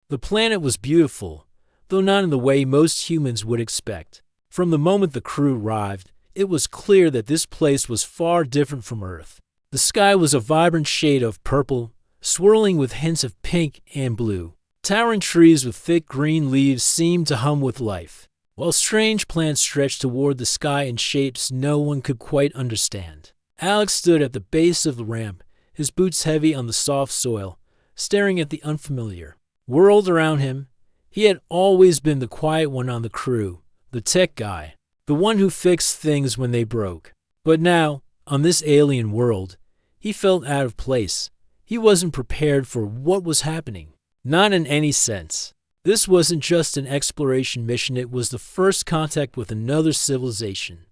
The planet was beautiful, though not in the way most humans would expect. From the moment the crew arrived, it was clear that this place was far different from Earth. The sky was a vibrant shade of purple, swirling with hints of pink and blue. Towering trees with thick green leaves seemed to hum with life, while strange plants stretched toward the sky in shapes no one could quite understand. Alex stood at the base of the ramp, his boots heavy on the soft soil, staring at the unfamiliar world around him. He had always been the quiet one on the crew, the tech guy, the one who fixed things when they broke. But now, on this alien world, he felt out of place. He wasn't prepared for what was happening. Not in any sense. This wasn't just an exploration mission, it was the first contact with another civilization.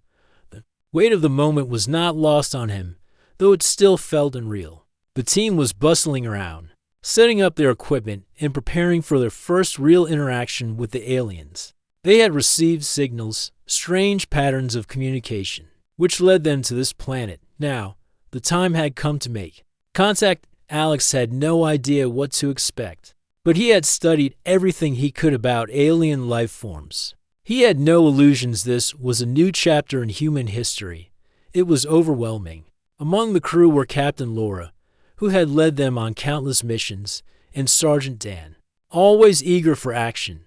The weight of the moment was not lost on him, though it still felt unreal. The team was bustling around, setting up their equipment and preparing for their first real interaction with the aliens. They had received signals, strange patterns of communication, which led them to this planet. Now, the time had come to make contact. Alex had no idea what to expect, but he had studied everything he could about alien life forms. He had no illusions this was a new chapter in human history. It was overwhelming. Among the crew were Captain Laura, who had led them on countless missions, and Sergeant Dan, always eager for action.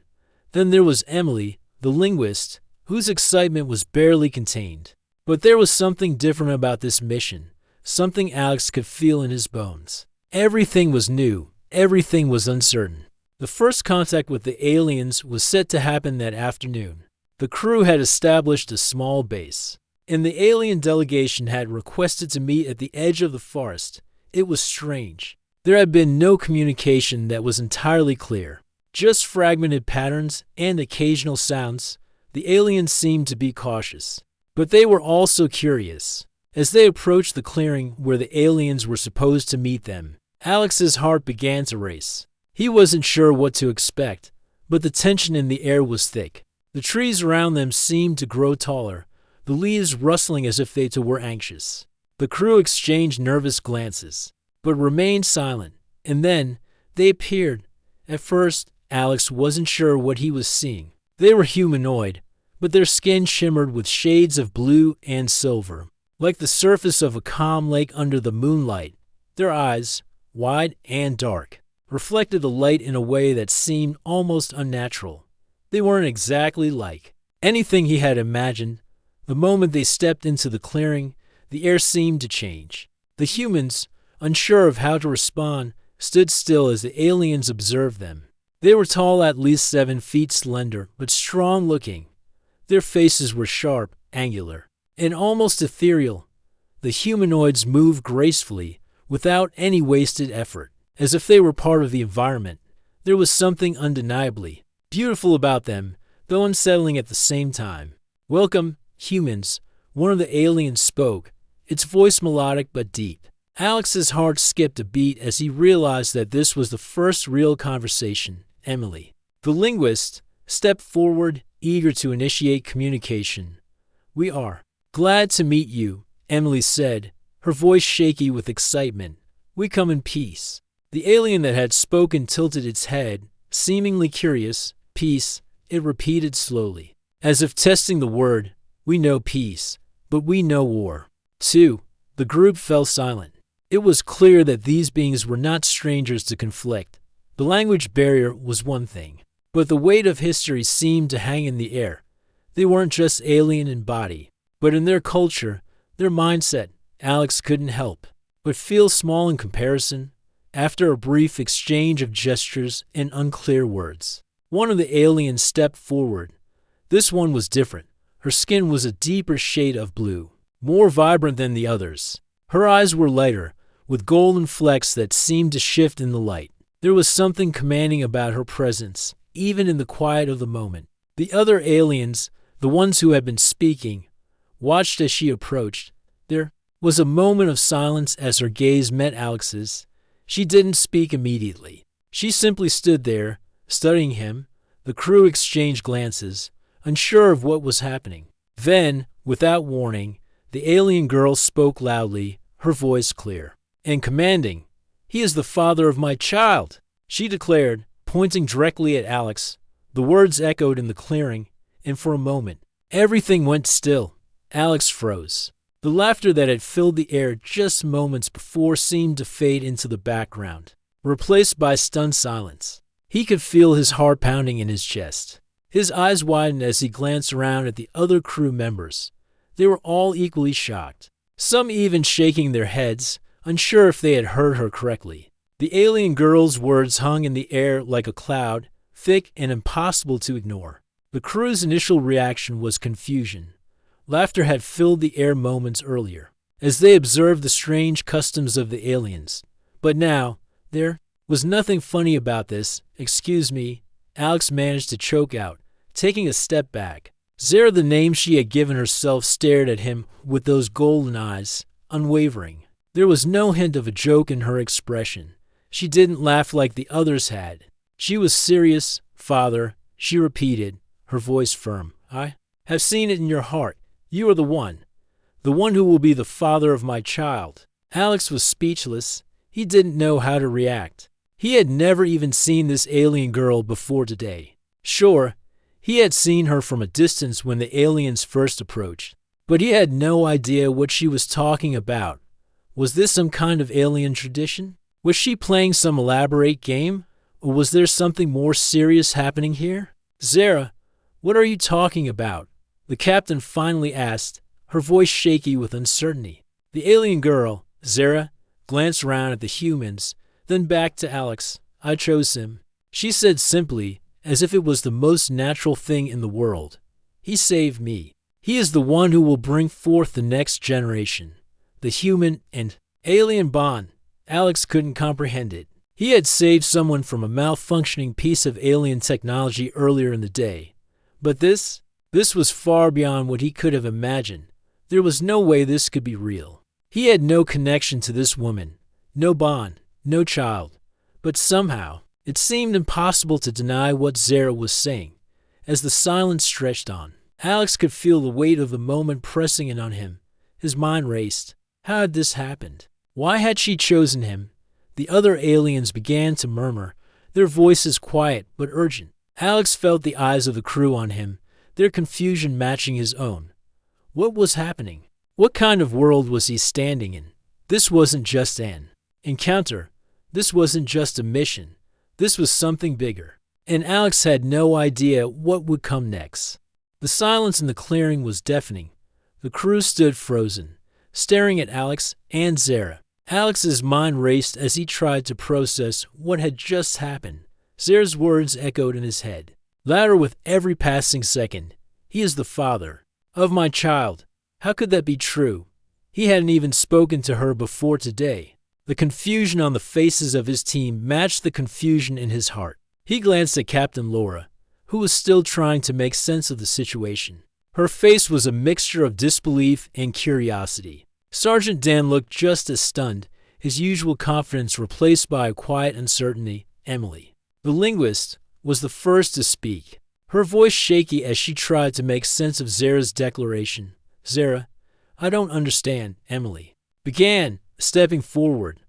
Then there was Emily, the linguist, whose excitement was barely contained. But there was something different about this mission, something Alex could feel in his bones. Everything was new, everything was uncertain. The first contact with the aliens was set to happen that afternoon. The crew had established a small base, and the alien delegation had requested to meet at the edge of the forest. It was strange. There had been no communication that was entirely clear, just fragmented patterns and occasional sounds. The aliens seemed to be cautious, but they were also curious. As they approached the clearing where the aliens were supposed to meet them, Alex's heart began to race. He wasn't sure what to expect, but the tension in the air was thick. The trees around them seemed to grow taller, the leaves rustling as if they too were anxious. The crew exchanged nervous glances, but remained silent, and then they appeared. At first, Alex wasn't sure what he was seeing. They were humanoid, but their skin shimmered with shades of blue and silver, like the surface of a calm lake under the moonlight. Their eyes, wide and dark, reflected the light in a way that seemed almost unnatural. They weren't exactly like anything he had imagined. The moment they stepped into the clearing, the air seemed to change. The humans, unsure of how to respond, stood still as the aliens observed them. They were tall, at least 7 feet, slender, but strong-looking. Their faces were sharp, angular, and almost ethereal. The humanoids moved gracefully, without any wasted effort, as if they were part of the environment. There was something undeniably beautiful about them, though unsettling at the same time. "Welcome, humans," one of the aliens spoke, its voice melodic but deep. Alex's heart skipped a beat as he realized that this was the first real conversation. Emily, the linguist, stepped forward, eager to initiate communication. "We are glad to meet you," Emily said, her voice shaky with excitement. "We come in peace." The alien that had spoken tilted its head, seemingly curious. "Peace," it repeated slowly, as if testing the word. "We know peace, but we know war, too." The group fell silent. It was clear that these beings were not strangers to conflict. The language barrier was one thing, but the weight of history seemed to hang in the air. They weren't just alien in body, but in their culture, their mindset. Alex couldn't help but feel small in comparison. After a brief exchange of gestures and unclear words, one of the aliens stepped forward. This one was different. Her skin was a deeper shade of blue, more vibrant than the others. Her eyes were lighter, with golden flecks that seemed to shift in the light. There was something commanding about her presence, even in the quiet of the moment. The other aliens, the ones who had been speaking, watched as she approached. There was a moment of silence as her gaze met Alex's. She didn't speak immediately. She simply stood there, studying him. The crew exchanged glances, unsure of what was happening. Then, without warning, the alien girl spoke loudly, her voice clear and commanding. "He is the father of my child," she declared, pointing directly at Alex. The words echoed in the clearing, and for a moment, everything went still. Alex froze. The laughter that had filled the air just moments before seemed to fade into the background, replaced by stunned silence. He could feel his heart pounding in his chest. His eyes widened as he glanced around at the other crew members. They were all equally shocked, some even shaking their heads, unsure if they had heard her correctly. The alien girl's words hung in the air like a cloud, thick and impossible to ignore. The crew's initial reaction was confusion. Laughter had filled the air moments earlier, as they observed the strange customs of the aliens. But now, there was nothing funny about this. "Excuse me," Alex managed to choke out, taking a step back. Zara, the name she had given herself, stared at him with those golden eyes, unwavering. There was no hint of a joke in her expression. She didn't laugh like the others had. She was serious. "Father," she repeated, her voice firm. "I have seen it in your heart. You are the one who will be the father of my child." Alex was speechless. He didn't know how to react. He had never even seen this alien girl before today. Sure, he had seen her from a distance when the aliens first approached, but he had no idea what she was talking about. Was this some kind of alien tradition? Was she playing some elaborate game? Or was there something more serious happening here? "Zara, what are you talking about?" the captain finally asked, her voice shaky with uncertainty. The alien girl, Zara, glanced around at the humans, then back to Alex. "I chose him," she said simply, as if it was the most natural thing in the world. "He saved me. He is the one who will bring forth the next generation." The human and alien bond. Alex couldn't comprehend it. He had saved someone from a malfunctioning piece of alien technology earlier in the day. But this was far beyond what he could have imagined. There was no way this could be real. He had no connection to this woman, no bond, no child. But somehow, it seemed impossible to deny what Zara was saying. As the silence stretched on, Alex could feel the weight of the moment pressing in on him. His mind raced. How had this happened? Why had she chosen him? The other aliens began to murmur, their voices quiet but urgent. Alex felt the eyes of the crew on him, their confusion matching his own. What was happening? What kind of world was he standing in? This wasn't just an encounter. This wasn't just a mission. This was something bigger. And Alex had no idea what would come next. The silence in the clearing was deafening. The crew stood frozen, staring at Alex and Zara. Alex's mind raced as he tried to process what had just happened. Zara's words echoed in his head, louder with every passing second. "He is the father of my child." How could that be true? He hadn't even spoken to her before today. The confusion on the faces of his team matched the confusion in his heart. He glanced at Captain Laura, who was still trying to make sense of the situation. Her face was a mixture of disbelief and curiosity. Sergeant Dan looked just as stunned, his usual confidence replaced by a quiet uncertainty. Emily, the linguist, was the first to speak, her voice shaky as she tried to make sense of Zara's declaration. "Zara, I don't understand," Emily began, stepping forward.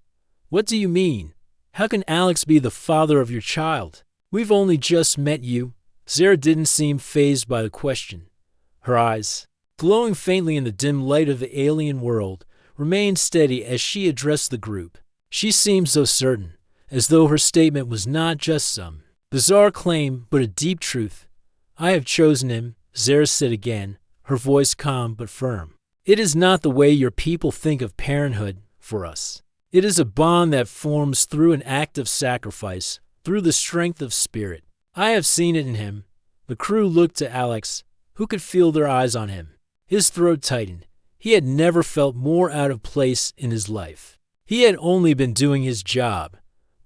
"What do you mean? How can Alex be the father of your child? We've only just met you." Zara didn't seem fazed by the question. Her eyes, glowing faintly in the dim light of the alien world, remained steady as she addressed the group. She seemed so certain, as though her statement was not just some bizarre claim, but a deep truth. "I have chosen him," Zara said again, her voice calm but firm. "It is not the way your people think of parenthood for us. It is a bond that forms through an act of sacrifice, through the strength of spirit. I have seen it in him." The crew looked to Alex, who could feel their eyes on him. His throat tightened. He had never felt more out of place in his life. He had only been doing his job,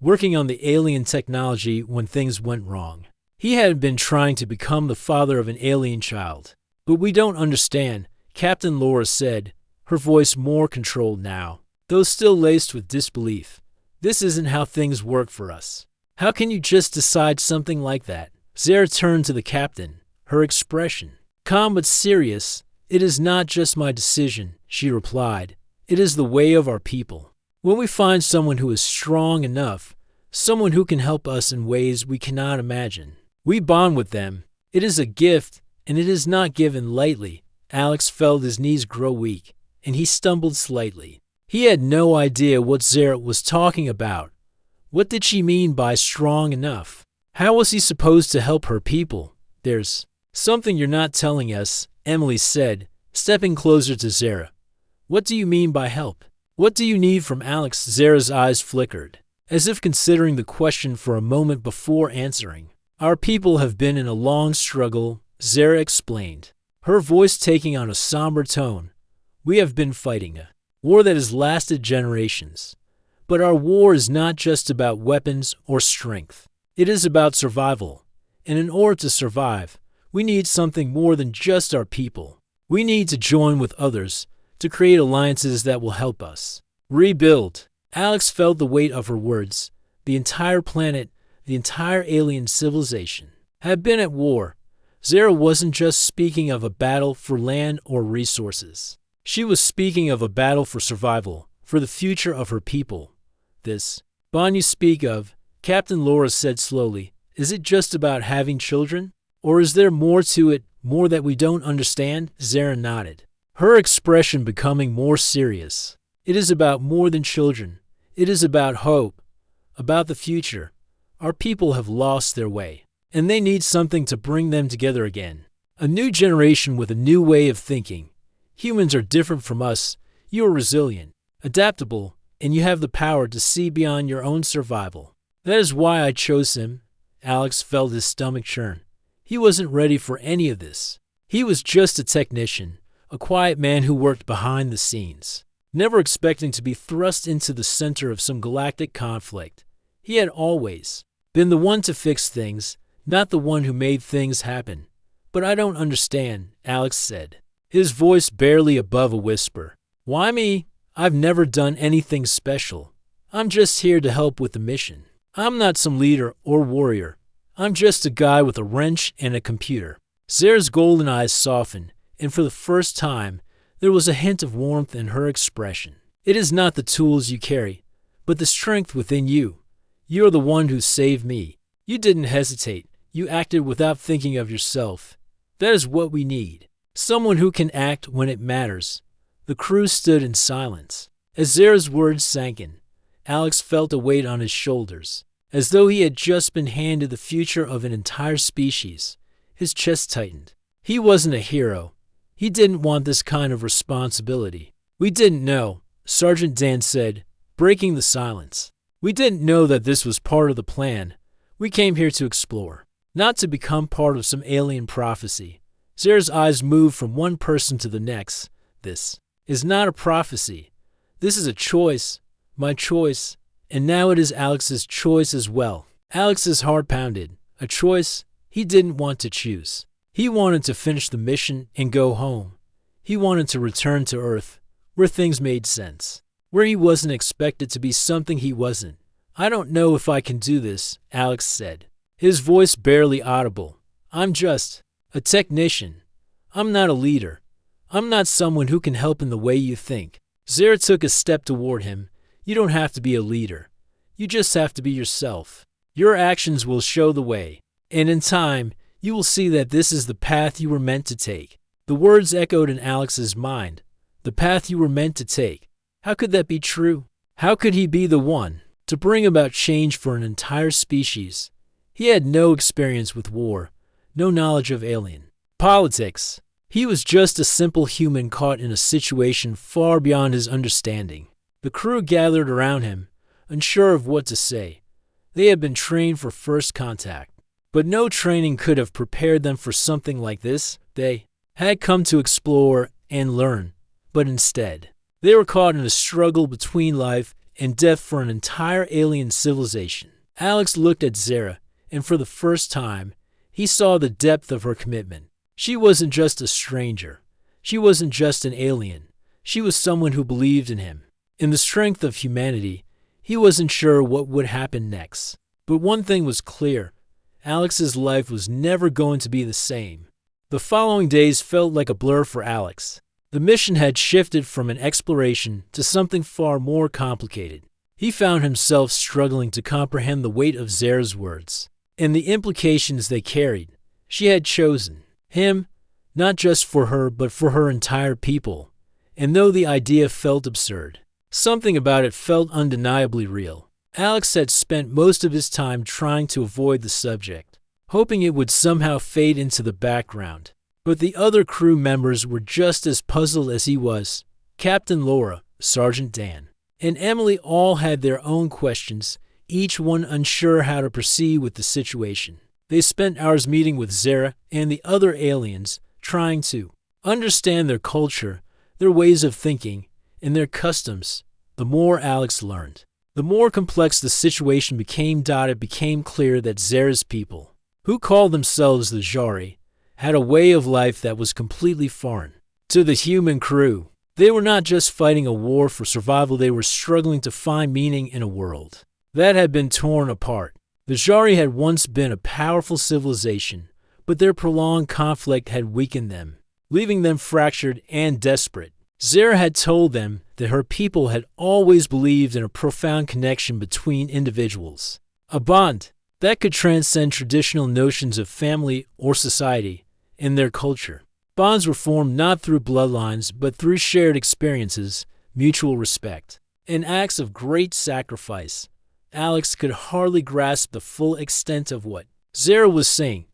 working on the alien technology when things went wrong. He had been trying to become the father of an alien child. "But we don't understand," Captain Laura said, her voice more controlled now, though still laced with disbelief. "This isn't how things work for us. How can you just decide something like that?" Zara turned to the captain, her expression calm but serious. "It is not just my decision," she replied. "It is the way of our people. When we find someone who is strong enough, someone who can help us in ways we cannot imagine. We bond with them. It is a gift, and it is not given lightly. Alex felt his knees grow weak, and he stumbled slightly. He had no idea what Zara was talking about. What did she mean by strong enough? How was he supposed to help her people? There's something you're not telling us, Emily said, stepping closer to Zara. What do you mean by help? What do you need from Alex? Zara's eyes flickered, as if considering the question for a moment before answering. Our people have been in a long struggle, Zara explained, her voice taking on a somber tone. We have been fighting a war that has lasted generations. But our war is not just about weapons or strength. It is about survival. And in order to survive, we need something more than just our people. We need to join with others to create alliances that will help us rebuild. Alex felt the weight of her words. The entire planet, the entire alien civilization, had been at war. Zara wasn't just speaking of a battle for land or resources. She was speaking of a battle for survival, for the future of her people. This bond you speak of, Captain Laura said slowly, is it just about having children? Or is there more to it, more that we don't understand? Zara nodded, her expression becoming more serious. It is about more than children. It is about hope, about the future. Our people have lost their way, and they need something to bring them together again. A new generation with a new way of thinking. Humans are different from us. You are resilient, adaptable, and you have the power to see beyond your own survival. That is why I chose him. Alex felt his stomach churn. He wasn't ready for any of this. He was just a technician, a quiet man who worked behind the scenes, never expecting to be thrust into the center of some galactic conflict. He had always been the one to fix things, not the one who made things happen. But I don't understand, Alex said, his voice barely above a whisper. Why me? I've never done anything special. I'm just here to help with the mission. I'm not some leader or warrior. I'm just a guy with a wrench and a computer. Zara's golden eyes softened, and for the first time, there was a hint of warmth in her expression. It is not the tools you carry, but the strength within you. You are the one who saved me. You didn't hesitate. You acted without thinking of yourself. That is what we need. Someone who can act when it matters. The crew stood in silence. As Zara's words sank in, Alex felt a weight on his shoulders, as though he had just been handed the future of an entire species. His chest tightened. He wasn't a hero. He didn't want this kind of responsibility. We didn't know, Sergeant Dan said, breaking the silence. We didn't know that this was part of the plan. We came here to explore, not to become part of some alien prophecy. Zara's eyes moved from one person to the next. This is not a prophecy. This is a choice, my choice, and now it is Alex's choice as well. Alex's heart pounded. A choice he didn't want to choose. He wanted to finish the mission and go home. He wanted to return to Earth, where things made sense, where he wasn't expected to be something he wasn't. I don't know if I can do this, Alex said, his voice barely audible. I'm just a technician. I'm not a leader. I'm not someone who can help in the way you think. Zara took a step toward him. You don't have to be a leader. You just have to be yourself. Your actions will show the way. And in time, you will see that this is the path you were meant to take. The words echoed in Alex's mind. The path you were meant to take. How could that be true? How could he be the one to bring about change for an entire species? He had no experience with war, no knowledge of alien politics. He was just a simple human caught in a situation far beyond his understanding. The crew gathered around him, unsure of what to say. They had been trained for first contact, but no training could have prepared them for something like this. They had come to explore and learn, but instead, they were caught in a struggle between life and death for an entire alien civilization. Alex looked at Zara, and for the first time, he saw the depth of her commitment. She wasn't just a stranger. She wasn't just an alien. She was someone who believed in him, in the strength of humanity. He wasn't sure what would happen next. But one thing was clear. Alex's life was never going to be the same. The following days felt like a blur for Alex. The mission had shifted from an exploration to something far more complicated. He found himself struggling to comprehend the weight of Zara's words and the implications they carried. She had chosen him, not just for her, but for her entire people. And though the idea felt absurd, something about it felt undeniably real. Alex had spent most of his time trying to avoid the subject, hoping it would somehow fade into the background. But the other crew members were just as puzzled as he was. Captain Laura, Sergeant Dan, and Emily all had their own questions, each one unsure how to proceed with the situation. They spent hours meeting with Zara and the other aliens, trying to understand their culture, their ways of thinking, and their customs. The more Alex learned, the more complex the situation became. It became clear that Zara's people, who called themselves the Jari, had a way of life that was completely foreign to the human crew. They were not just fighting a war for survival, they were struggling to find meaning in a world that had been torn apart. The Jari had once been a powerful civilization, but their prolonged conflict had weakened them, leaving them fractured and desperate. Zara had told them that her people had always believed in a profound connection between individuals, a bond that could transcend traditional notions of family or society. In their culture, bonds were formed not through bloodlines but through shared experiences, mutual respect, and acts of great sacrifice. Alex could hardly grasp the full extent of what Zara was saying,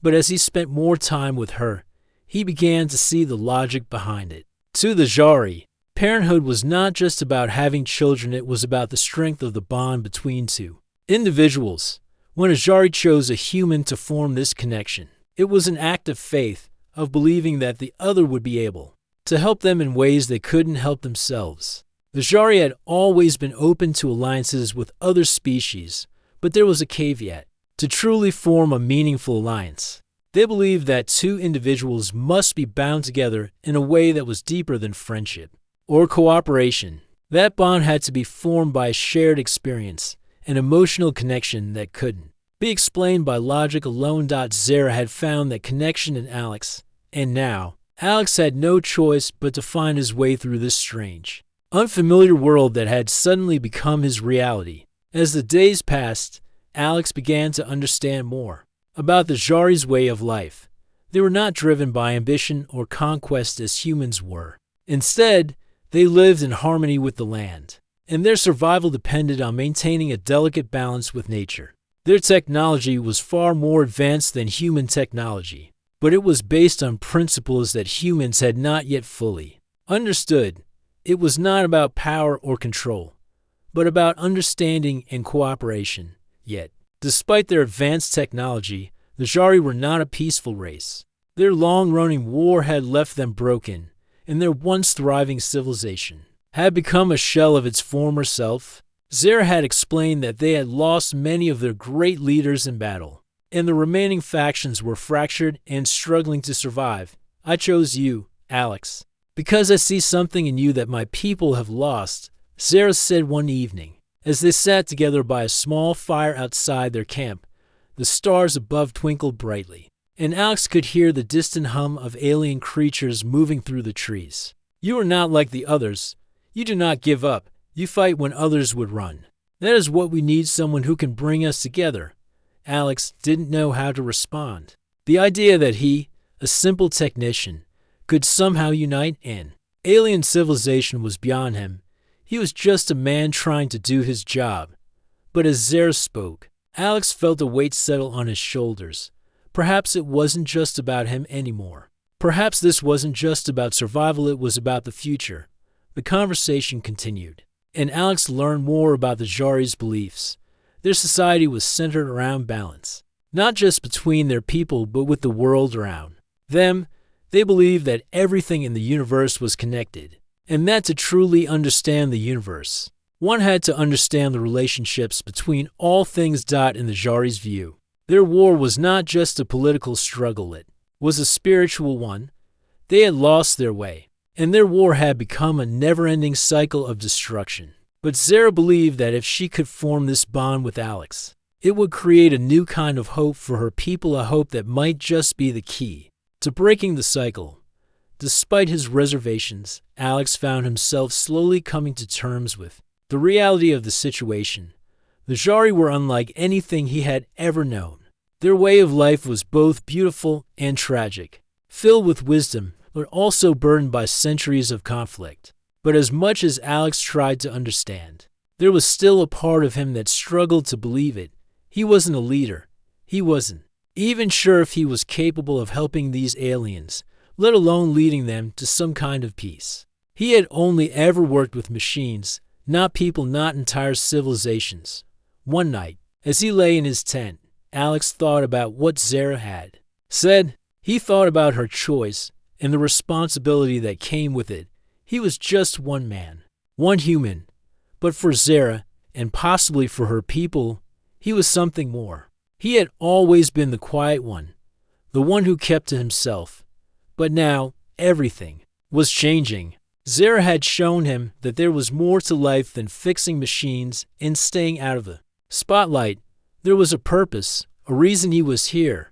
but as he spent more time with her, he began to see the logic behind it. To the Jari, parenthood was not just about having children, it was about the strength of the bond between two individuals. When a Jari chose a human to form this connection, it was an act of faith, of believing that the other would be able to help them in ways they couldn't help themselves. The Jari had always been open to alliances with other species, but there was a caveat. To truly form a meaningful alliance, they believed that two individuals must be bound together in a way that was deeper than friendship or cooperation. That bond had to be formed by a shared experience, an emotional connection that couldn't be explained by logic alone. Zara had found that connection in Alex, and now Alex had no choice but to find his way through this strange, unfamiliar world that had suddenly become his reality. As the days passed, Alex began to understand more about the Jari's way of life. They were not driven by ambition or conquest as humans were. Instead, they lived in harmony with the land, and their survival depended on maintaining a delicate balance with nature. Their technology was far more advanced than human technology, but it was based on principles that humans had not yet fully understood. It was not about power or control, but about understanding and cooperation. Yet, despite their advanced technology, the Jari were not a peaceful race. Their long-running war had left them broken, and their once thriving civilization had become a shell of its former self. Zara had explained that they had lost many of their great leaders in battle, and the remaining factions were fractured and struggling to survive. I chose you, Alex, because I see something in you that my people have lost, Zara said one evening, as they sat together by a small fire outside their camp. The stars above twinkled brightly, and Alex could hear the distant hum of alien creatures moving through the trees. You are not like the others. You do not give up. You fight when others would run. That is what we need, someone who can bring us together. Alex didn't know how to respond. The idea that he, a simple technician, could somehow unite an alien civilization was beyond him. He was just a man trying to do his job. But as Zara spoke, Alex felt a weight settle on his shoulders. Perhaps it wasn't just about him anymore. Perhaps this wasn't just about survival, it was about the future. The conversation continued, and Alex learned more about the Jari's beliefs. Their society was centered around balance, not just between their people but with the world around them. They believed that everything in the universe was connected, and that to truly understand the universe, one had to understand the relationships between all things. In the Jari's view, their war was not just a political struggle, it was a spiritual one. They had lost their way, and their war had become a never-ending cycle of destruction. But Zara believed that if she could form this bond with Alex, it would create a new kind of hope for her people, a hope that might just be the key to breaking the cycle. Despite his reservations, Alex found himself slowly coming to terms with The reality of the situation. The Jari were unlike anything he had ever known. Their way of life was both beautiful and tragic, filled with wisdom, but also burdened by centuries of conflict. But as much as Alex tried to understand, there was still a part of him that struggled to believe it. He wasn't a leader. He wasn't even sure if he was capable of helping these aliens, let alone leading them to some kind of peace. He had only ever worked with machines, not people, not entire civilizations. One night, as he lay in his tent, Alex thought about what Zara had said. He thought about her choice and the responsibility that came with it. He was just one man, one human. But for Zara, and possibly for her people, he was something more. He had always been the quiet one, the one who kept to himself. But now, everything was changing. Zara had shown him that there was more to life than fixing machines and staying out of the spotlight. There was a purpose, a reason he was here.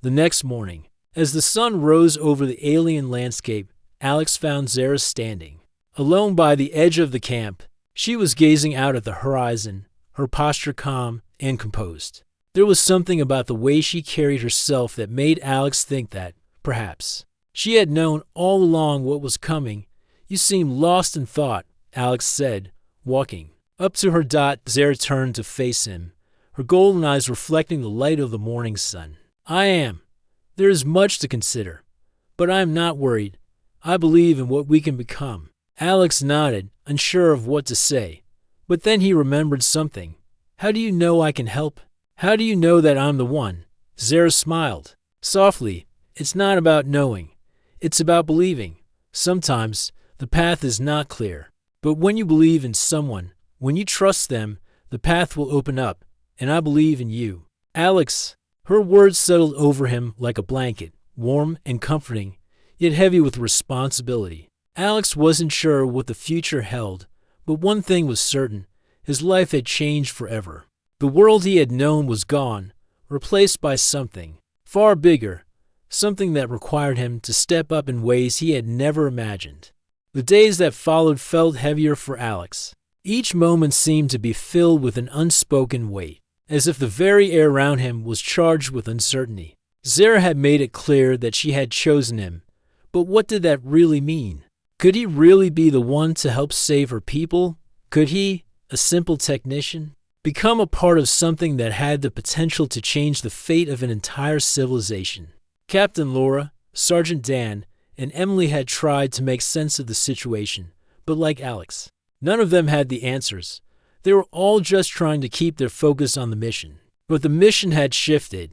The next morning, as the sun rose over the alien landscape, Alex found Zara standing, alone by the edge of the camp. She was gazing out at the horizon, her posture calm and composed. There was something about the way she carried herself that made Alex think that, perhaps, she had known all along what was coming. "You seem lost in thought," Alex said, walking up to her. Zara turned to face him, her golden eyes reflecting the light of the morning sun. "I am. There is much to consider, but I am not worried. I believe in what we can become." Alex nodded, unsure of what to say. But then he remembered something. "How do you know I can help? How do you know that I'm the one?" Zara smiled softly. "It's not about knowing. It's about believing. Sometimes the path is not clear. But when you believe in someone, when you trust them, the path will open up. And I believe in you." Alex. Her words settled over him like a blanket, warm and comforting, yet heavy with responsibility. Alex wasn't sure what the future held, but one thing was certain. His life had changed forever. The world he had known was gone, replaced by something far bigger, something that required him to step up in ways he had never imagined. The days that followed felt heavier for Alex. Each moment seemed to be filled with an unspoken weight, as if the very air around him was charged with uncertainty. Zara had made it clear that she had chosen him, but what did that really mean? Could he really be the one to help save her people? Could he, a simple technician, become a part of something that had the potential to change the fate of an entire civilization? Captain Laura, Sergeant Dan, and Emily had tried to make sense of the situation, but like Alex, none of them had the answers. They were all just trying to keep their focus on the mission. But the mission had shifted.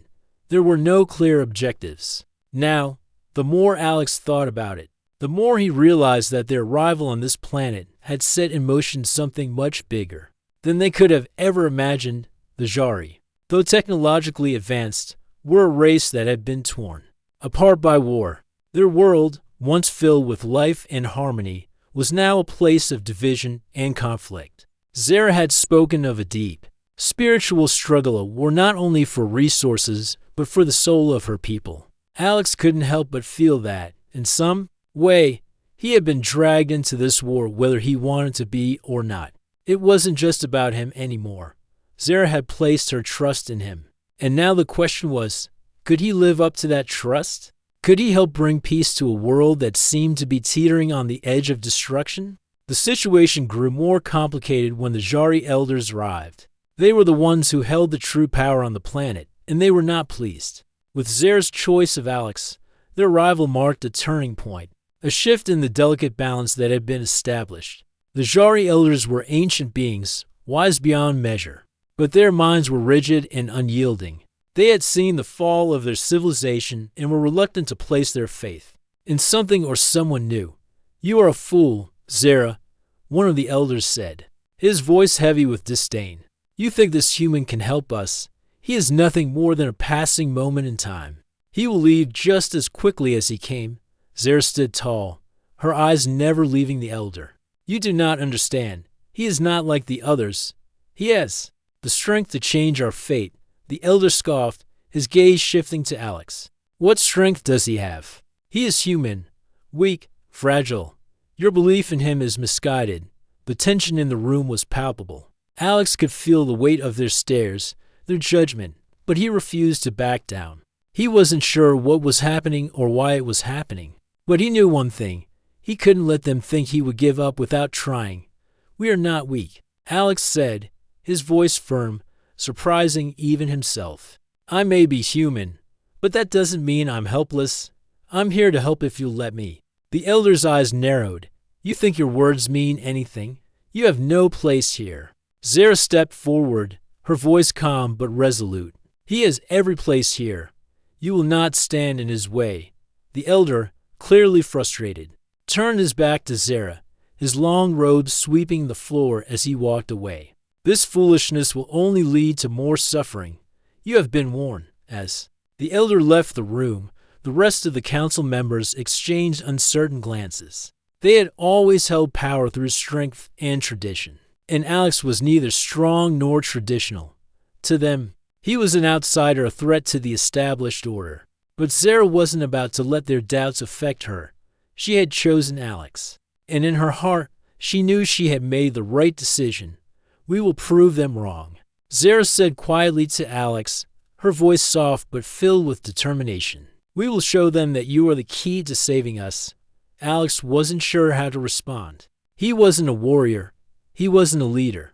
There were no clear objectives. Now, the more Alex thought about it, the more he realized that their arrival on this planet had set in motion something much bigger than they could have ever imagined. The Jari, though technologically advanced, were a race that had been torn apart by war. Their world, once filled with life and harmony, was now a place of division and conflict. Zara had spoken of a deep, spiritual struggle, a war not only for resources, but for the soul of her people. Alex couldn't help but feel that, in some way, he had been dragged into this war whether he wanted to be or not. It wasn't just about him anymore. Zara had placed her trust in him. And now the question was, could he live up to that trust? Could he help bring peace to a world that seemed to be teetering on the edge of destruction? The situation grew more complicated when the Jari elders arrived. They were the ones who held the true power on the planet, and they were not pleased. With Zara's choice of Alex, their arrival marked a turning point, a shift in the delicate balance that had been established. The Jari elders were ancient beings, wise beyond measure, but their minds were rigid and unyielding. They had seen the fall of their civilization and were reluctant to place their faith in something or someone new. "You are a fool, Zara," one of the elders said, his voice heavy with disdain. "You think this human can help us. He is nothing more than a passing moment in time. He will leave just as quickly as he came." Zara stood tall, her eyes never leaving the elder. "You do not understand. He is not like the others. He has the strength to change our fate." The elder scoffed, his gaze shifting to Alex. "What strength does he have? He is human, weak, fragile. Your belief in him is misguided. The tension in the room was palpable. Alex could feel the weight of their stares, their judgment, but he refused to back down. He wasn't sure what was happening or why it was happening, but he knew one thing. He couldn't let them think he would give up without trying. "We are not weak," Alex said, his voice firm, surprising even himself. "I may be human, but that doesn't mean I'm helpless. I'm here to help if you'll let me." The elder's eyes narrowed. "You think your words mean anything? You have no place here." Zara stepped forward, her voice calm but resolute. "He has every place here. You will not stand in his way." The elder, clearly frustrated, turned his back to Zara, his long robes sweeping the floor as he walked away. "This foolishness will only lead to more suffering. You have been warned." As the elder left the room, the rest of the council members exchanged uncertain glances. They had always held power through strength and tradition, and Alex was neither strong nor traditional. To them, he was an outsider, a threat to the established order. But Zara wasn't about to let their doubts affect her. She had chosen Alex, and in her heart, she knew she had made the right decision. "We will prove them wrong," Zara said quietly to Alex, her voice soft but filled with determination. "We will show them that you are the key to saving us." Alex wasn't sure how to respond. He wasn't a warrior. He wasn't a leader.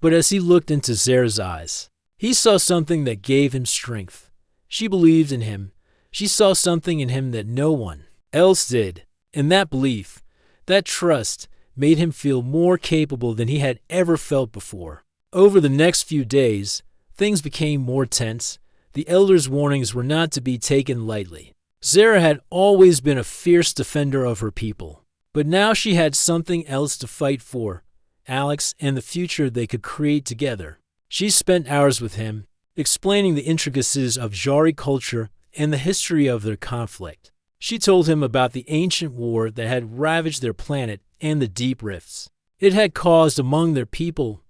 But as he looked into Zara's eyes, he saw something that gave him strength. She believed in him. She saw something in him that no one else did. And that belief, that trust, made him feel more capable than he had ever felt before. Over the next few days, things became more tense. The elder's warnings were not to be taken lightly. Zara had always been a fierce defender of her people, but now she had something else to fight for: Alex and the future they could create together. She spent hours with him, explaining the intricacies of Jari culture and the history of their conflict. She told him about the ancient war that had ravaged their planet and the deep rifts it had caused among their people.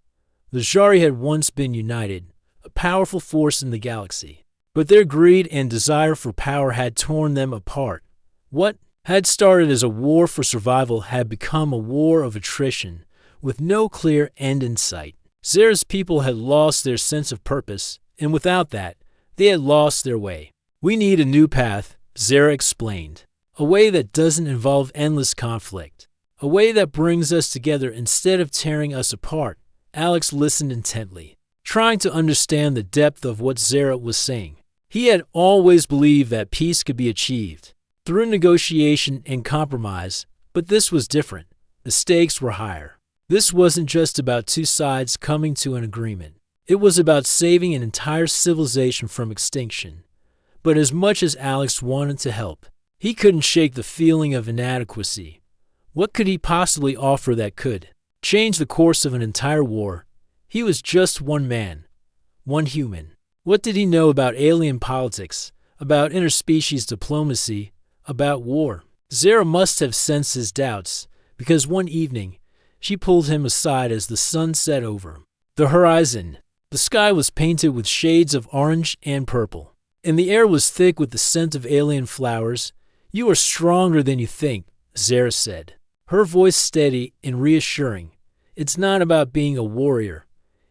The Jari had once been united, a powerful force in the galaxy. But their greed and desire for power had torn them apart. What had started as a war for survival had become a war of attrition, with no clear end in sight. Zara's people had lost their sense of purpose, and without that, they had lost their way. "We need a new path," Zara explained. "A way that doesn't involve endless conflict. A way that brings us together instead of tearing us apart." Alex listened intently, trying to understand the depth of what Zara was saying. He had always believed that peace could be achieved through negotiation and compromise, but this was different. The stakes were higher. This wasn't just about two sides coming to an agreement. It was about saving an entire civilization from extinction. But as much as Alex wanted to help, he couldn't shake the feeling of inadequacy. What could he possibly offer that could change the course of an entire war? He was just one man, one human. What did he know about alien politics, about interspecies diplomacy, about war? Zara must have sensed his doubts, because one evening, she pulled him aside as the sun set over the horizon. The sky was painted with shades of orange and purple, and the air was thick with the scent of alien flowers. "You are stronger than you think," Zara said, her voice steady and reassuring. "It's not about being a warrior.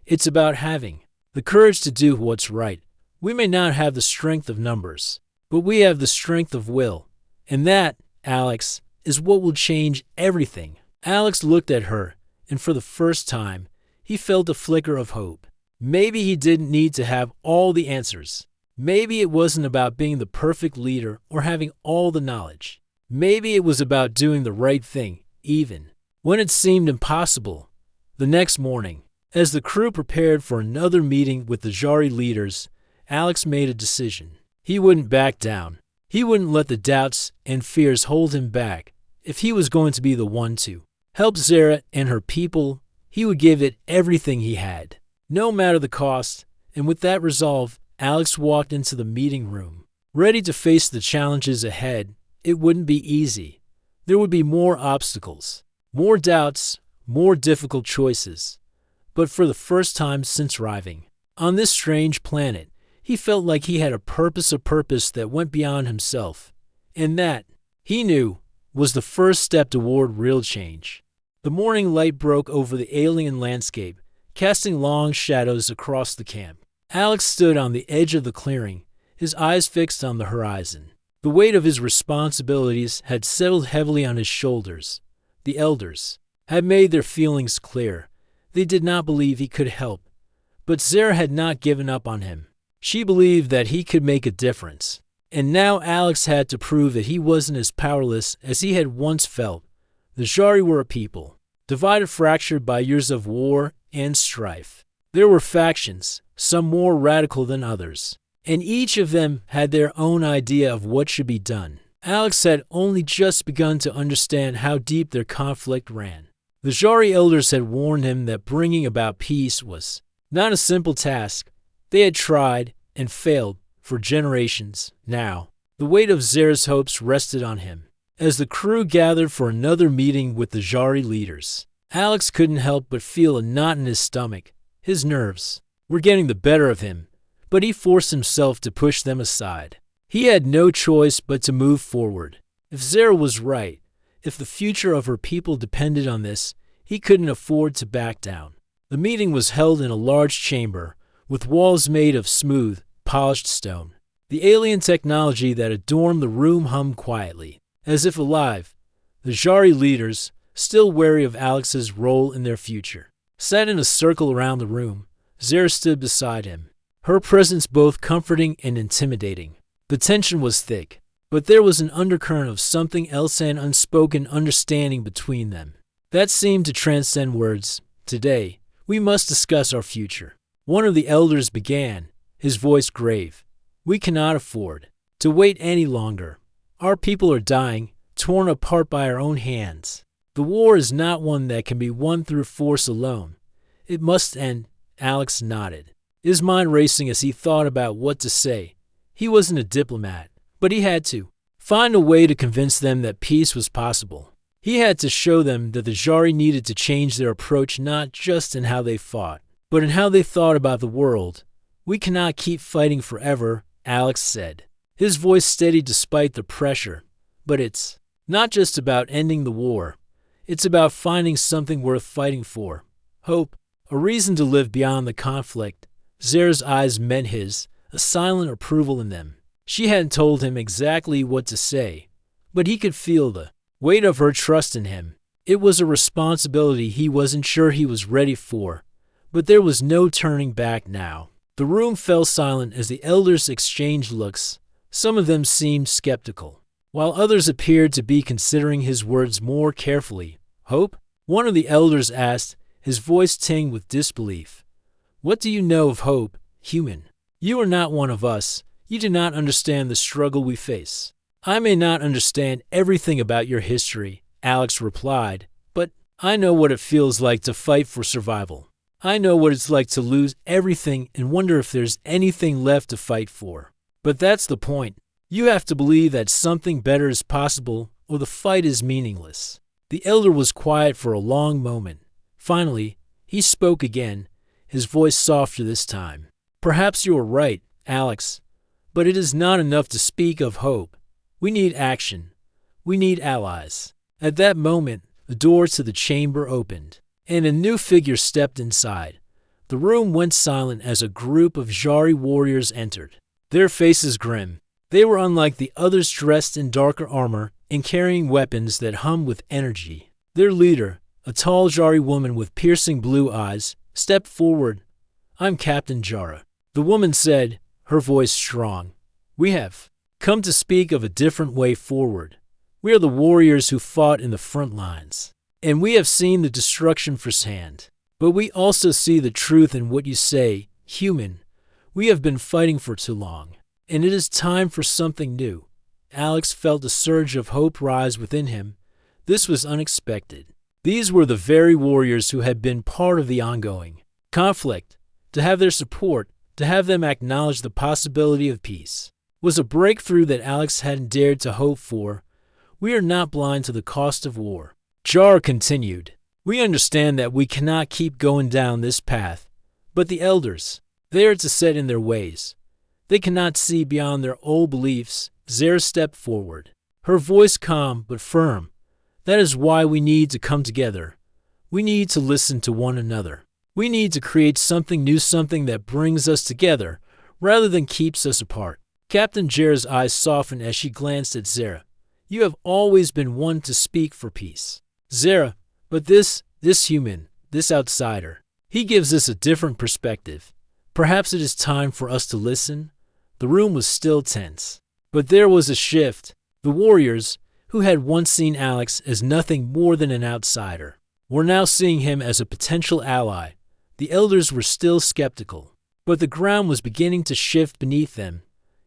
It's about having the courage to do what's right. We may not have the strength of numbers, but we have the strength of will. And that, Alex, is what will change everything." Alex looked at her, and for the first time, he felt a flicker of hope. Maybe he didn't need to have all the answers. Maybe it wasn't about being the perfect leader or having all the knowledge. Maybe it was about doing the right thing, even when it seemed impossible. The next morning, as the crew prepared for another meeting with the Jari leaders, Alex made a decision. He wouldn't back down. He wouldn't let the doubts and fears hold him back. If he was going to be the one to help Zara and her people, he would give it everything he had, no matter the cost. And with that resolve, Alex walked into the meeting room, ready to face the challenges ahead. It wouldn't be easy. There would be more obstacles, more doubts, more difficult choices. But for the first time since arriving on this strange planet, he felt like he had a purpose that went beyond himself. And that, he knew, was the first step toward real change. The morning light broke over the alien landscape, casting long shadows across the camp. Alex stood on the edge of the clearing, his eyes fixed on the horizon. The weight of his responsibilities had settled heavily on his shoulders. The elders had made their feelings clear. They did not believe he could help. But Zara had not given up on him. She believed that he could make a difference. And now Alex had to prove that he wasn't as powerless as he had once felt. The Jari were a people, divided, fractured by years of war and strife. There were factions, some more radical than others, and each of them had their own idea of what should be done. Alex had only just begun to understand how deep their conflict ran. The Jari elders had warned him that bringing about peace was not a simple task. They had tried and failed for generations. Now, the weight of Zara's hopes rested on him. As the crew gathered for another meeting with the Jari leaders, Alex couldn't help but feel a knot in his stomach. His nerves were getting the better of him, but he forced himself to push them aside. He had no choice but to move forward. If Zara was right, if the future of her people depended on this, he couldn't afford to back down. The meeting was held in a large chamber, with walls made of smooth, polished stone. The alien technology that adorned the room hummed quietly, as if alive. The Jari leaders, still wary of Alex's role in their future, sat in a circle around the room. Zara stood beside him, her presence both comforting and intimidating. The tension was thick, but there was an undercurrent of something else, an unspoken understanding between them that seemed to transcend words. Today, we must discuss our future. One of the elders began, his voice grave. We cannot afford to wait any longer. Our people are dying, torn apart by our own hands. The war is not one that can be won through force alone. It must end. Alex nodded, his mind racing as he thought about what to say. He wasn't a diplomat, but he had to find a way to convince them that peace was possible. He had to show them that the Jari needed to change their approach, not just in how they fought, but in how they thought about the world. We cannot keep fighting forever, Alex said, his voice steady despite the pressure. But it's not just about ending the war. It's about finding something worth fighting for. Hope, a reason to live beyond the conflict. Zara's eyes met his, a silent approval in them. She hadn't told him exactly what to say, but he could feel the weight of her trust in him. It was a responsibility he wasn't sure he was ready for, but there was no turning back now. The room fell silent as the elders exchanged looks. Some of them seemed skeptical, while others appeared to be considering his words more carefully. Hope? One of the elders asked, his voice tinged with disbelief. What do you know of hope, human? You are not one of us. You do not understand the struggle we face. I may not understand everything about your history, Alex replied, but I know what it feels like to fight for survival. I know what it's like to lose everything and wonder if there's anything left to fight for. But that's the point. You have to believe that something better is possible, or the fight is meaningless. The elder was quiet for a long moment. Finally, he spoke again, his voice softer this time. Perhaps you are right, Alex, but it is not enough to speak of hope. We need action. We need allies. At that moment, the door to the chamber opened, and a new figure stepped inside. The room went silent as a group of Jari warriors entered, their faces grim. They were unlike the others, dressed in darker armor and carrying weapons that hummed with energy. Their leader, a tall Jari woman with piercing blue eyes, stepped forward. I'm Captain Jara, the woman said, her voice strong. We have come to speak of a different way forward. We are the warriors who fought in the front lines, and we have seen the destruction firsthand. But we also see the truth in what you say, human. We have been fighting for too long, and it is time for something new. Alex felt a surge of hope rise within him. This was unexpected. These were the very warriors who had been part of the ongoing conflict. To have their support, to have them acknowledge the possibility of peace, was a breakthrough that Alex hadn't dared to hope for. We are not blind to the cost of war. Jar continued. We understand that we cannot keep going down this path, but the elders, they are to set in their ways. They cannot see beyond their old beliefs. Zara stepped forward, her voice calm but firm. That is why we need to come together. We need to listen to one another. We need to create something new, something that brings us together rather than keeps us apart. Captain Jera's eyes softened as she glanced at Zara. You have always been one to speak for peace. Zara, but this human, this outsider, he gives us a different perspective. Perhaps it is time for us to listen? The room was still tense. But there was a shift. The warriors, who had once seen Alex as nothing more than an outsider, were now seeing him as a potential ally. The elders were still skeptical, but the ground was beginning to shift beneath them.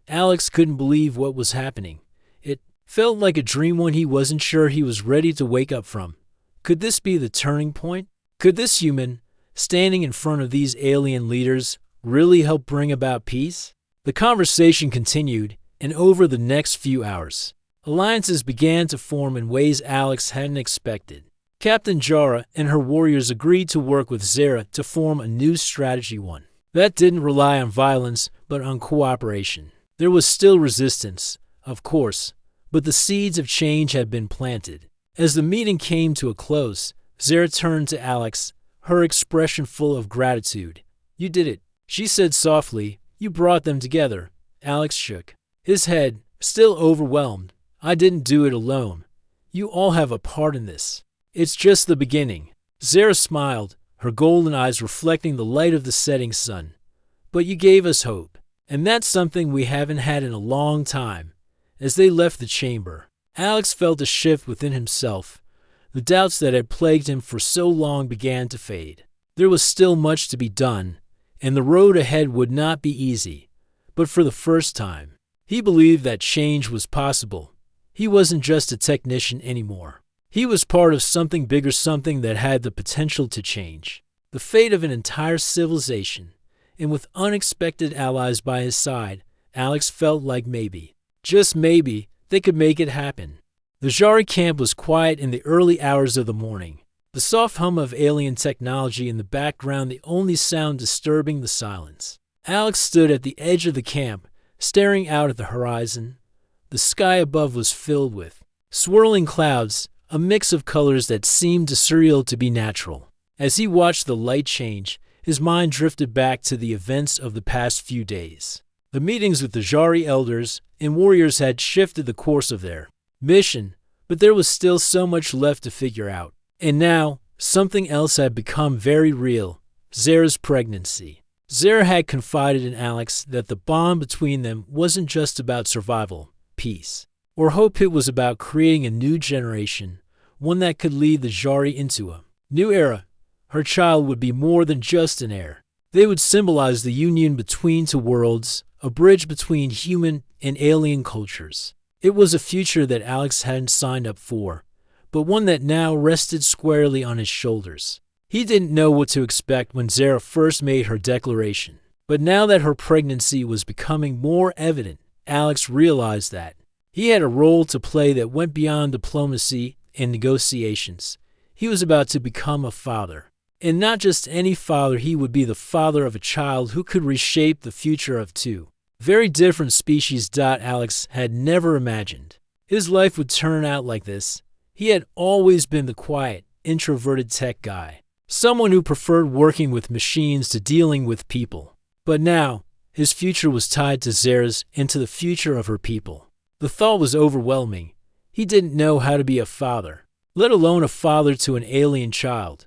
Alex couldn't believe what was happening. It felt like a dream one he wasn't sure he was ready to wake up from. Could this be the turning point? Could this human, standing in front of these alien leaders, really help bring about peace? The conversation continued, and over the next few hours, alliances began to form in ways Alex hadn't expected. Captain Jara and her warriors agreed to work with Zara to form a new strategy, one that didn't rely on violence but on cooperation. There was still resistance, of course, but the seeds of change had been planted. As the meeting came to a close, Zara turned to Alex, her expression full of gratitude. You did it, she said softly. You brought them together. Alex shook his head, still overwhelmed. I didn't do it alone. You all have a part in this. It's just the beginning. Zara smiled, her golden eyes reflecting the light of the setting sun. But you gave us hope, and that's something we haven't had in a long time. As they left the chamber, Alex felt a shift within himself. The doubts that had plagued him for so long began to fade. There was still much to be done, and the road ahead would not be easy. But for the first time, he believed that change was possible. He wasn't just a technician anymore. He was part of something bigger, something that had the potential to change the fate of an entire civilization. And with unexpected allies by his side, Alex felt like maybe, just maybe, they could make it happen. The Jari camp was quiet in the early hours of the morning. The soft hum of alien technology in the background, the only sound disturbing the silence. Alex stood at the edge of the camp, staring out at the horizon. The sky above was filled with swirling clouds, a mix of colors that seemed surreal to be natural. As he watched the light change, his mind drifted back to the events of the past few days. The meetings with the Jari elders and warriors had shifted the course of their mission, but there was still so much left to figure out. And now, something else had become very real: Zara's pregnancy. Zara had confided in Alex that the bond between them wasn't just about survival, peace, or hope. It was about creating a new generation, one that could lead the Jari into a new era. Her child would be more than just an heir. They would symbolize the union between two worlds, a bridge between human and alien cultures. It was a future that Alex hadn't signed up for, but one that now rested squarely on his shoulders. He didn't know what to expect when Zara first made her declaration, but now that her pregnancy was becoming more evident, Alex realized that he had a role to play that went beyond diplomacy and negotiations. He was about to become a father. And not just any father, he would be the father of a child who could reshape the future of two very different species. Alex had never imagined his life would turn out like this. He had always been the quiet, introverted tech guy, someone who preferred working with machines to dealing with people. But now, his future was tied to Zara's and to the future of her people. The thought was overwhelming. He didn't know how to be a father, let alone a father to an alien child.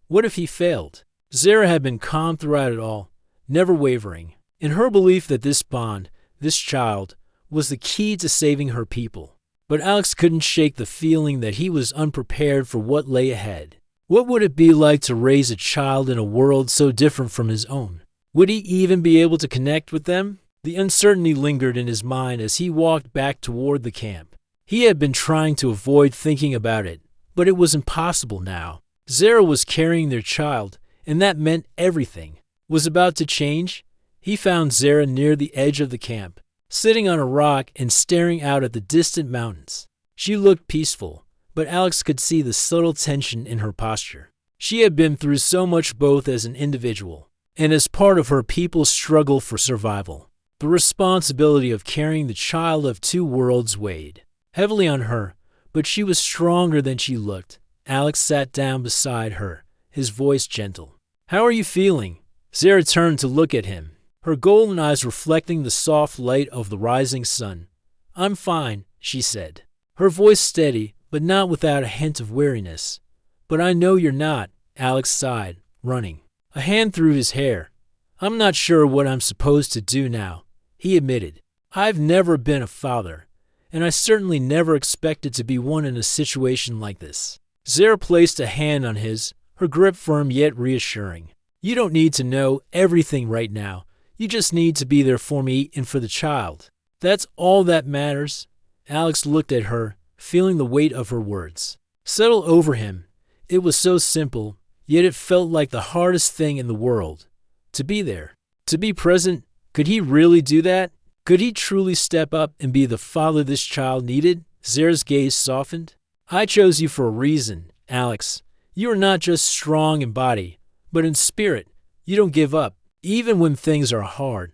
What if he failed? Zara had been calm throughout it all, never wavering, in her belief that this bond, this child, was the key to saving her people. But Alex couldn't shake the feeling that he was unprepared for what lay ahead. What would it be like to raise a child in a world so different from his own? Would he even be able to connect with them? The uncertainty lingered in his mind as he walked back toward the camp. He had been trying to avoid thinking about it, but it was impossible now. Zara was carrying their child, and that meant everything was about to change. He found Zara near the edge of the camp, sitting on a rock and staring out at the distant mountains. She looked peaceful, but Alex could see the subtle tension in her posture. She had been through so much both as an individual and as part of her people's struggle for survival. The responsibility of carrying the child of two worlds weighed heavily on her, but she was stronger than she looked. Alex sat down beside her, his voice gentle. How are you feeling? Zara turned to look at him, her golden eyes reflecting the soft light of the rising sun. I'm fine, she said, her voice steady, but not without a hint of weariness. But I know you're not, Alex sighed, running a hand through his hair. I'm not sure what I'm supposed to do now, he admitted. I've never been a father, and I certainly never expected to be one in a situation like this. Zara placed a hand on his, her grip firm yet reassuring. You don't need to know everything right now. You just need to be there for me and for the child. That's all that matters. Alex looked at her, feeling the weight of her words settle over him. It was so simple, yet it felt like the hardest thing in the world. To be there, to be present. Could he really do that? Could he truly step up and be the father this child needed? Zara's gaze softened. I chose you for a reason, Alex. You are not just strong in body, but in spirit. You don't give up, even when things are hard.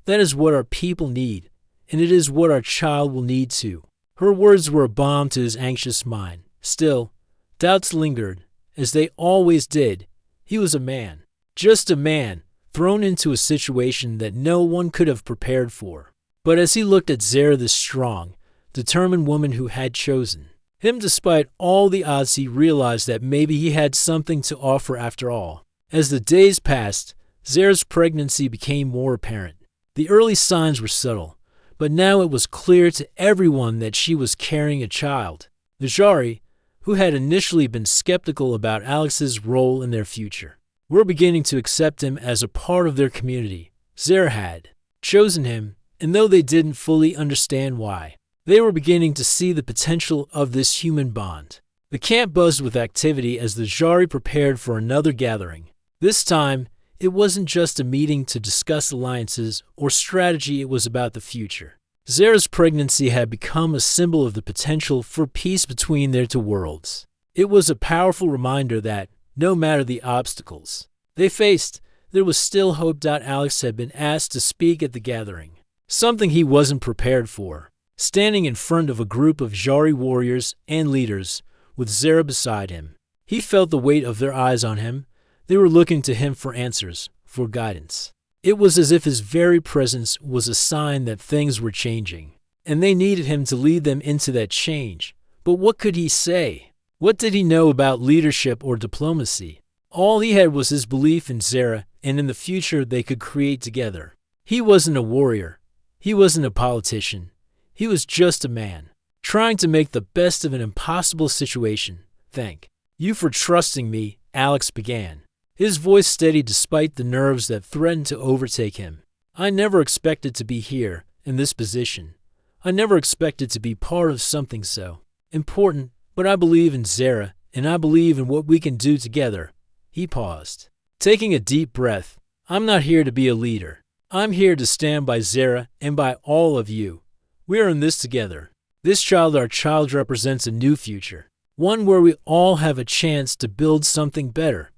That is what our people need, and it is what our child will need too. Her words were a balm to his anxious mind. Still, doubts lingered, as they always did. He was a man, just a man, thrown into a situation that no one could have prepared for. But as he looked at Zara, the strong, determined woman who had chosen him despite all the odds, he realized that maybe he had something to offer after all. As the days passed, Zara's pregnancy became more apparent. The early signs were subtle, but now it was clear to everyone that she was carrying a child. The Jari, who had initially been skeptical about Alex's role in their future, were beginning to accept him as a part of their community. Zara had chosen him, and though they didn't fully understand why, they were beginning to see the potential of this human bond. The camp buzzed with activity as the Jari prepared for another gathering. This time, it wasn't just a meeting to discuss alliances or strategy, it was about the future. Zara's pregnancy had become a symbol of the potential for peace between their two worlds. It was a powerful reminder that, no matter the obstacles they faced, there was still hope. Alex had been asked to speak at the gathering, something he wasn't prepared for. Standing in front of a group of Jari warriors and leaders, with Zara beside him, he felt the weight of their eyes on him. They were looking to him for answers, for guidance. It was as if his very presence was a sign that things were changing, and they needed him to lead them into that change. But what could he say? What did he know about leadership or diplomacy? All he had was his belief in Zara and in the future they could create together. He wasn't a warrior. He wasn't a politician. He was just a man, trying to make the best of an impossible situation. Thank you for trusting me, Alex began, his voice steady despite the nerves that threatened to overtake him. I never expected to be here, in this position. I never expected to be part of something so important, but I believe in Zara, and I believe in what we can do together. He paused, taking a deep breath. I'm not here to be a leader. I'm here to stand by Zara and by all of you. We are in this together. This child, our child, represents a new future, one where we all have a chance to build something better.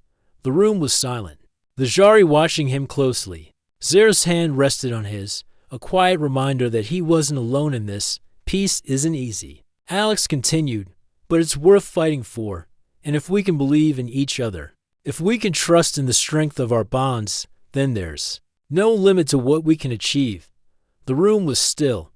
The room was silent, the Jari watching him closely. Zara's hand rested on his, a quiet reminder that he wasn't alone in this. Peace isn't easy. Alex continued, but it's worth fighting for, and if we can believe in each other, if we can trust in the strength of our bonds, then there's no limit to what we can achieve. The room was still,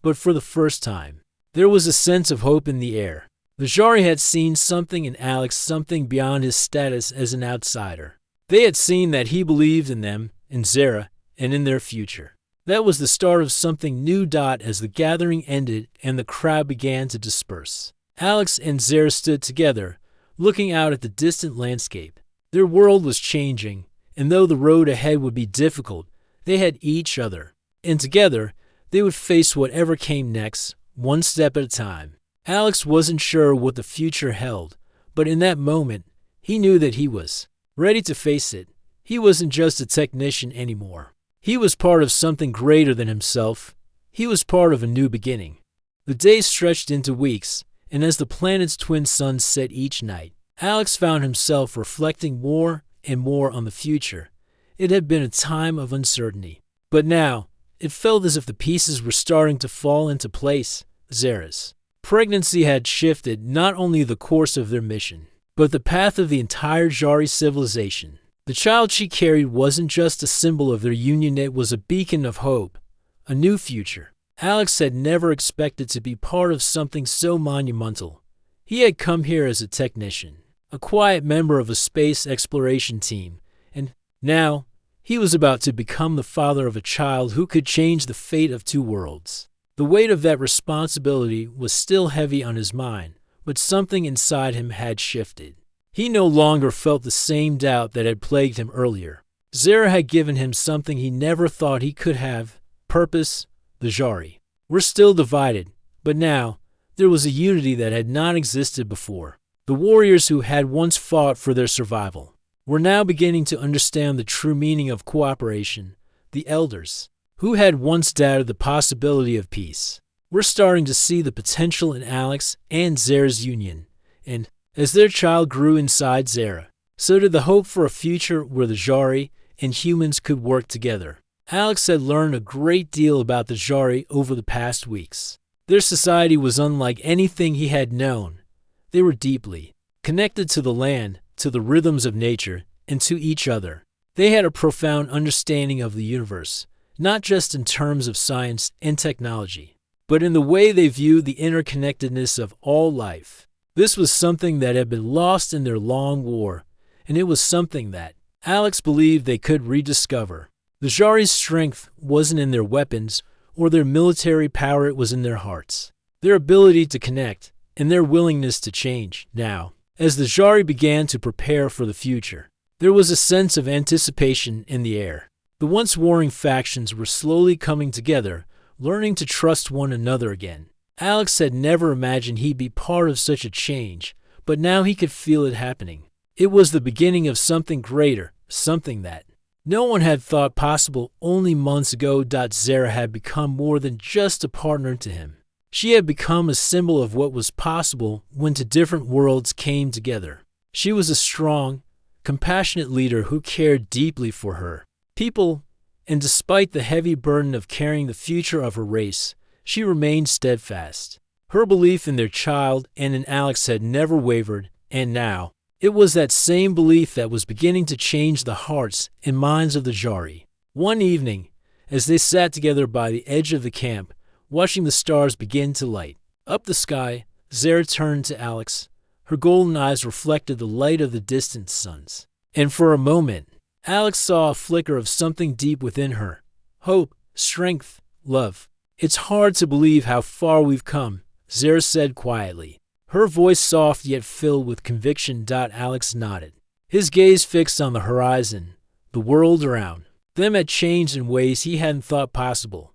but for the first time, there was a sense of hope in the air. The Jari had seen something in Alex, something beyond his status as an outsider. They had seen that he believed in them, in Zara, and in their future. That was the start of something new. As the gathering ended and the crowd began to disperse, Alex and Zara stood together, looking out at the distant landscape. Their world was changing, and though the road ahead would be difficult, they had each other, and together they would face whatever came next, one step at a time. Alex wasn't sure what the future held, but in that moment, he knew that he was ready to face it. He wasn't just a technician anymore. He was part of something greater than himself. He was part of a new beginning. The days stretched into weeks, and as the planet's twin suns set each night, Alex found himself reflecting more and more on the future. It had been a time of uncertainty, but now, it felt as if the pieces were starting to fall into place. Zara's pregnancy had shifted not only the course of their mission, but the path of the entire Jari civilization. The child she carried wasn't just a symbol of their union, it was a beacon of hope, a new future. Alex had never expected to be part of something so monumental. He had come here as a technician, a quiet member of a space exploration team, and now he was about to become the father of a child who could change the fate of two worlds. The weight of that responsibility was still heavy on his mind, but something inside him had shifted. He no longer felt the same doubt that had plagued him earlier. Zara had given him something he never thought he could have: purpose. The Jari were still divided, but now there was a unity that had not existed before. The warriors who had once fought for their survival were now beginning to understand the true meaning of cooperation. The elders, who had once doubted the possibility of peace, were starting to see the potential in Alex and Zara's union, and as their child grew inside Zara, so did the hope for a future where the Jari and humans could work together. Alex had learned a great deal about the Jari over the past weeks. Their society was unlike anything he had known. They were deeply connected to the land, to the rhythms of nature, and to each other. They had a profound understanding of the universe, not just in terms of science and technology, but in the way they viewed the interconnectedness of all life. This was something that had been lost in their long war, and it was something that Alex believed they could rediscover. The Jari's strength wasn't in their weapons or their military power, it was in their hearts, their ability to connect, and their willingness to change. Now, as the Jari began to prepare for the future, there was a sense of anticipation in the air. The once warring factions were slowly coming together, learning to trust one another again. Alex had never imagined he'd be part of such a change, but now he could feel it happening. It was the beginning of something greater, something that no one had thought possible only months ago. Zara had become more than just a partner to him. She had become a symbol of what was possible when two different worlds came together. She was a strong, compassionate leader who cared deeply for her people, and despite the heavy burden of carrying the future of her race, she remained steadfast. Her belief in their child and in Alex had never wavered, and now it was that same belief that was beginning to change the hearts and minds of the Jari. One evening, as they sat together by the edge of the camp, watching the stars begin to light up the sky, Zara turned to Alex. Her golden eyes reflected the light of the distant suns. And for a moment, Alex saw a flicker of something deep within her: hope, strength, love. "It's hard to believe how far we've come," Zara said quietly, her voice soft yet filled with conviction. Alex nodded, his gaze fixed on the horizon. The world around them had changed in ways he hadn't thought possible.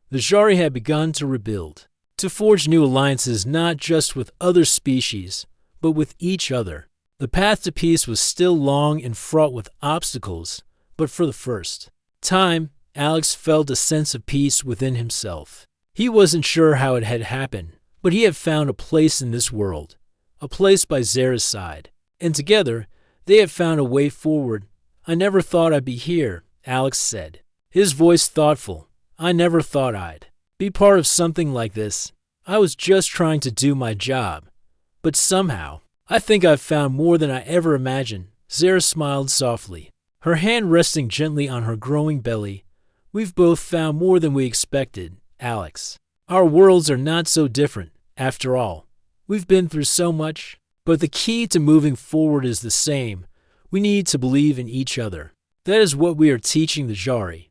The Jari had begun to rebuild, to forge new alliances not just with other species, but with each other. The path to peace was still long and fraught with obstacles, but for the first time, Alex felt a sense of peace within himself. He wasn't sure how it had happened, but he had found a place in this world, a place by Zara's side, and together they had found a way forward. "I never thought I'd be here," Alex said, his voice thoughtful. "I never thought I'd be part of something like this. I was just trying to do my job. But somehow, I think I've found more than I ever imagined." Zara smiled softly, her hand resting gently on her growing belly. "We've both found more than we expected, Alex. Our worlds are not so different, after all. We've been through so much, but the key to moving forward is the same. We need to believe in each other. That is what we are teaching the Jari.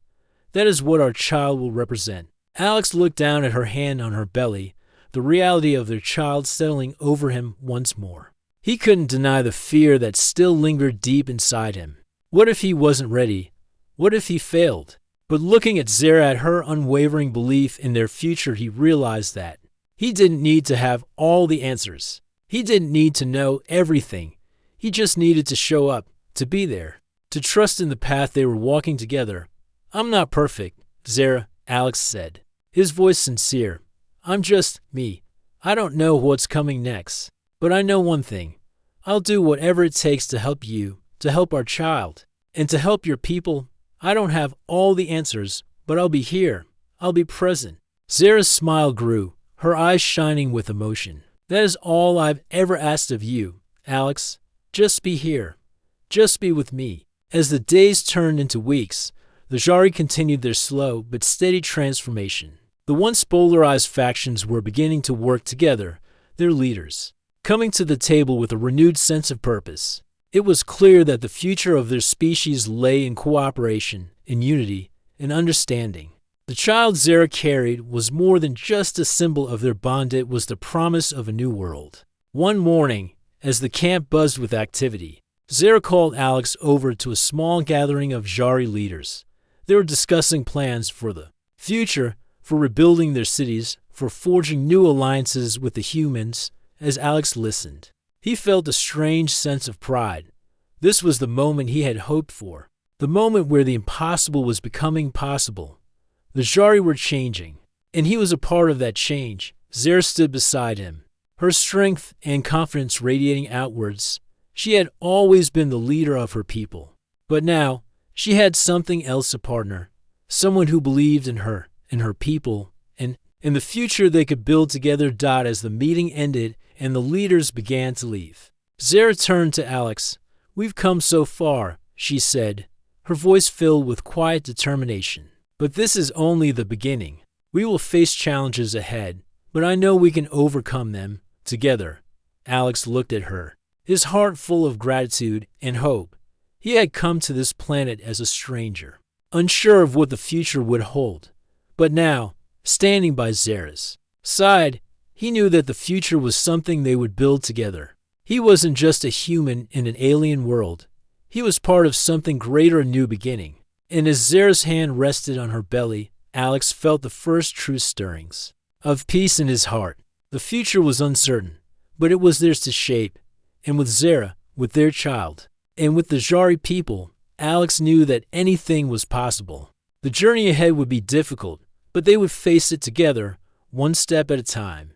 That is what our child will represent." Alex looked down at her hand on her belly, the reality of their child settling over him once more. He couldn't deny the fear that still lingered deep inside him. What if he wasn't ready? What if he failed? But looking at Zara, at her unwavering belief in their future, he realized that he didn't need to have all the answers. He didn't need to know everything. He just needed to show up, to be there, to trust in the path they were walking together. "I'm not perfect, Zara," Alex said, his voice sincere. "I'm just me. I don't know what's coming next, but I know one thing. I'll do whatever it takes to help you, to help our child, and to help your people. I don't have all the answers, but I'll be here. I'll be present." Zara's smile grew, her eyes shining with emotion. "That is all I've ever asked of you, Alex. Just be here. Just be with me. As the days turned into weeks, the Jari continued their slow but steady transformation. The once polarized factions were beginning to work together, their leaders coming to the table with a renewed sense of purpose. It was clear that the future of their species lay in cooperation, in unity, in understanding. The child Zara carried was more than just a symbol of their bond, it was the promise of a new world. One morning, as the camp buzzed with activity, Zara called Alex over to a small gathering of Jari leaders. They were discussing plans for the future, for rebuilding their cities, for forging new alliances with the humans. As Alex listened, he felt a strange sense of pride. This was the moment he had hoped for, the moment where the impossible was becoming possible. The Jari were changing, and he was a part of that change. Zara stood beside him, her strength and confidence radiating outwards. She had always been the leader of her people, but now she had something else, a partner, someone who believed in her people, and in the future they could build together. As the meeting ended and the leaders began to leave, Zara turned to Alex. "We've come so far," she said, her voice filled with quiet determination. "But this is only the beginning. We will face challenges ahead, but I know we can overcome them together." Alex looked at her, his heart full of gratitude and hope. He had come to this planet as a stranger, unsure of what the future would hold. But now, standing by Zara's side, he knew that the future was something they would build together. He wasn't just a human in an alien world. He was part of something greater, a new beginning. And as Zara's hand rested on her belly, Alex felt the first true stirrings of peace in his heart. The future was uncertain, but it was theirs to shape. And with Zara, with their child, and with the Jari people, Alex knew that anything was possible. The journey ahead would be difficult, but they would face it together, one step at a time.